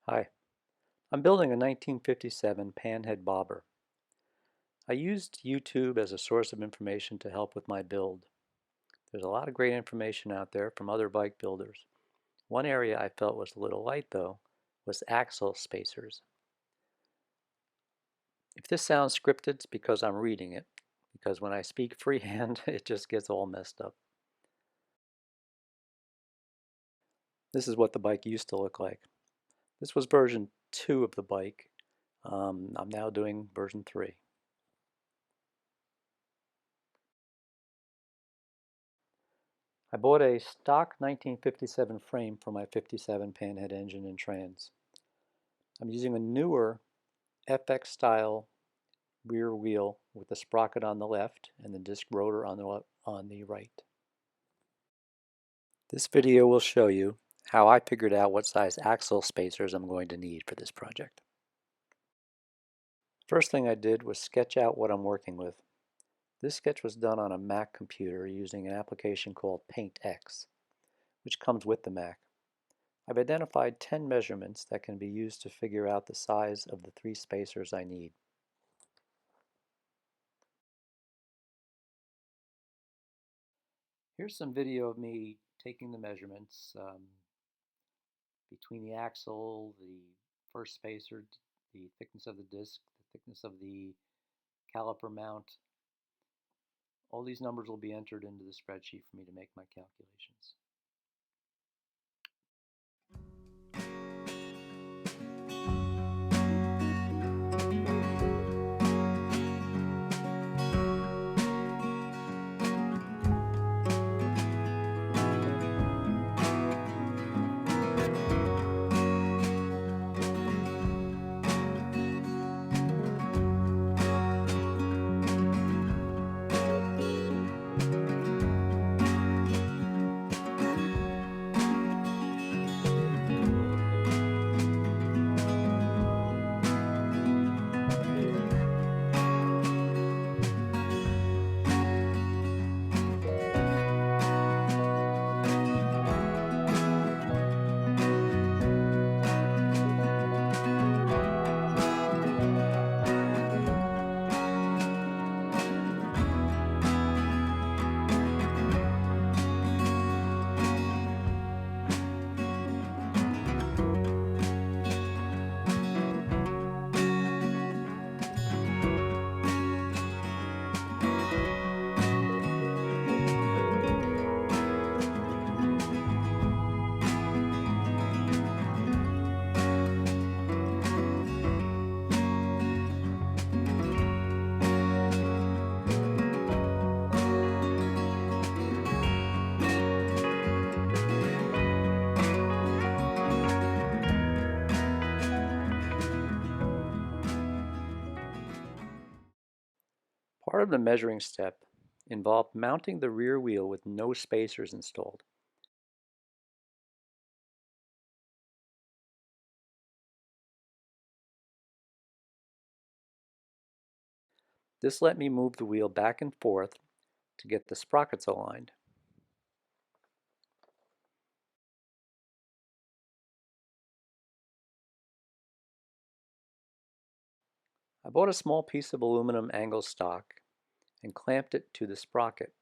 Hi, I'm building a 1957 Panhead Bobber. I used YouTube as a source of information to help with my build. There's a lot of great information out there from other bike builders. One area I felt was a little light though was axle spacers. If this sounds scripted, it's because I'm reading it, because when I speak freehand, it just gets all messed up. This is what the bike used to look like. This was version 2 of the bike. I'm now doing version 3. I bought a stock 1957 frame for my 57 Panhead engine and trans. I'm using a newer FX style rear wheel with the sprocket on the left and the disc rotor on the right. This video will show you how I figured out what size axle spacers I'm going to need for this project. First thing I did was sketch out what I'm working with. This sketch was done on a Mac computer using an application called PaintX, which comes with the Mac. I've identified 10 measurements that can be used to figure out the size of the 3 spacers I need. Here's some video of me taking the measurements between the axle, the first spacer, the thickness of the disc, the thickness of the caliper mount. All these numbers will be entered into the spreadsheet for me to make my calculations. Part of the measuring step involved mounting the rear wheel with no spacers installed. This let me move the wheel back and forth to get the sprockets aligned. I bought a small piece of aluminum angle stock and clamped it to the sprocket.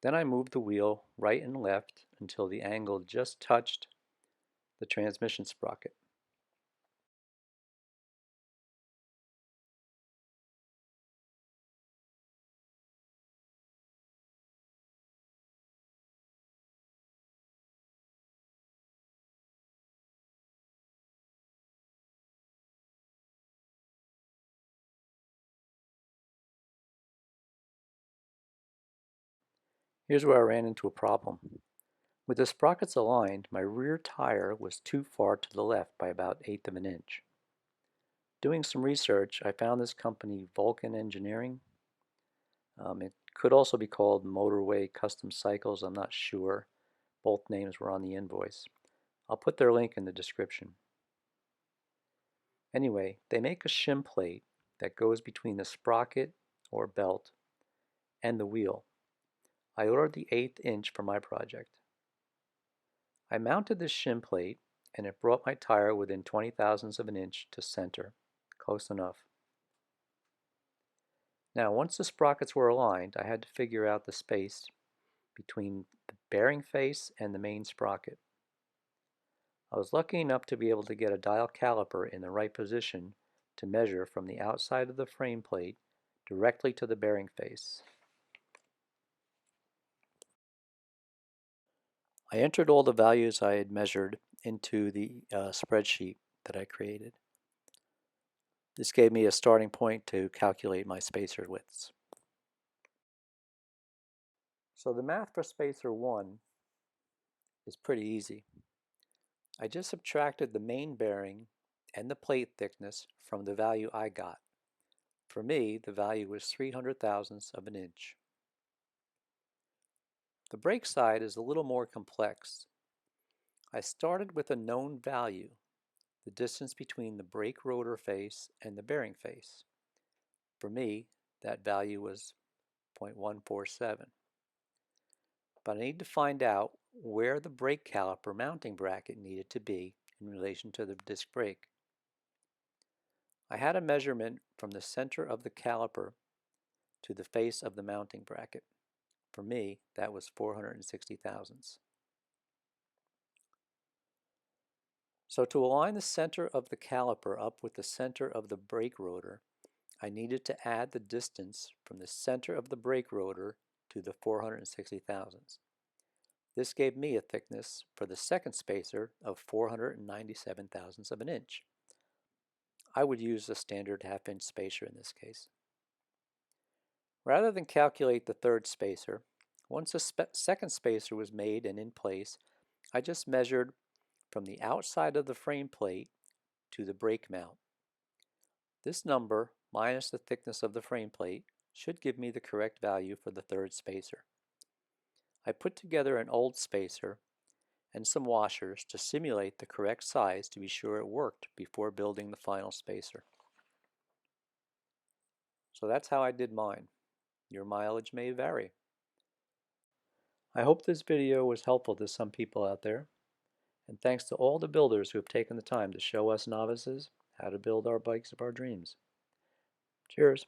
Then I moved the wheel right and left until the angle just touched the transmission sprocket. Here's where I ran into a problem. With the sprockets aligned, my rear tire was too far to the left by about 1/8 of an inch. Doing some research, I found this company Vulcan Engineering. It could also be called Motorway Custom Cycles, I'm not sure. Both names were on the invoice. I'll put their link in the description. Anyway, they make a shim plate that goes between the sprocket or belt and the wheel. I ordered the 1/8 inch for my project. I mounted this shim plate and it brought my tire within 20 thousandths of an inch to center. Close enough. Now, once the sprockets were aligned, I had to figure out the space between the bearing face and the main sprocket. I was lucky enough to be able to get a dial caliper in the right position to measure from the outside of the frame plate directly to the bearing face. I entered all the values I had measured into the spreadsheet that I created. This gave me a starting point to calculate my spacer widths. So the math for spacer 1 is pretty easy. I just subtracted the main bearing and the plate thickness from the value I got. For me, the value was 300 thousandths of an inch. The brake side is a little more complex. I started with a known value, the distance between the brake rotor face and the bearing face. For me, that value was 0.147. But I need to find out where the brake caliper mounting bracket needed to be in relation to the disc brake. I had a measurement from the center of the caliper to the face of the mounting bracket. For me, that was 460 thousandths. So to align the center of the caliper up with the center of the brake rotor, I needed to add the distance from the center of the brake rotor to the 460 thousandths. This gave me a thickness for the second spacer of 497 thousandths of an inch. I would use a standard half-inch spacer in this case. Rather than calculate the third spacer, once a second spacer was made and in place, I just measured from the outside of the frame plate to the brake mount. This number, minus the thickness of the frame plate, should give me the correct value for the third spacer. I put together an old spacer and some washers to simulate the correct size to be sure it worked before building the final spacer. So that's how I did mine. Your mileage may vary. I hope this video was helpful to some people out there, and thanks to all the builders who have taken the time to show us novices how to build our bikes of our dreams. Cheers.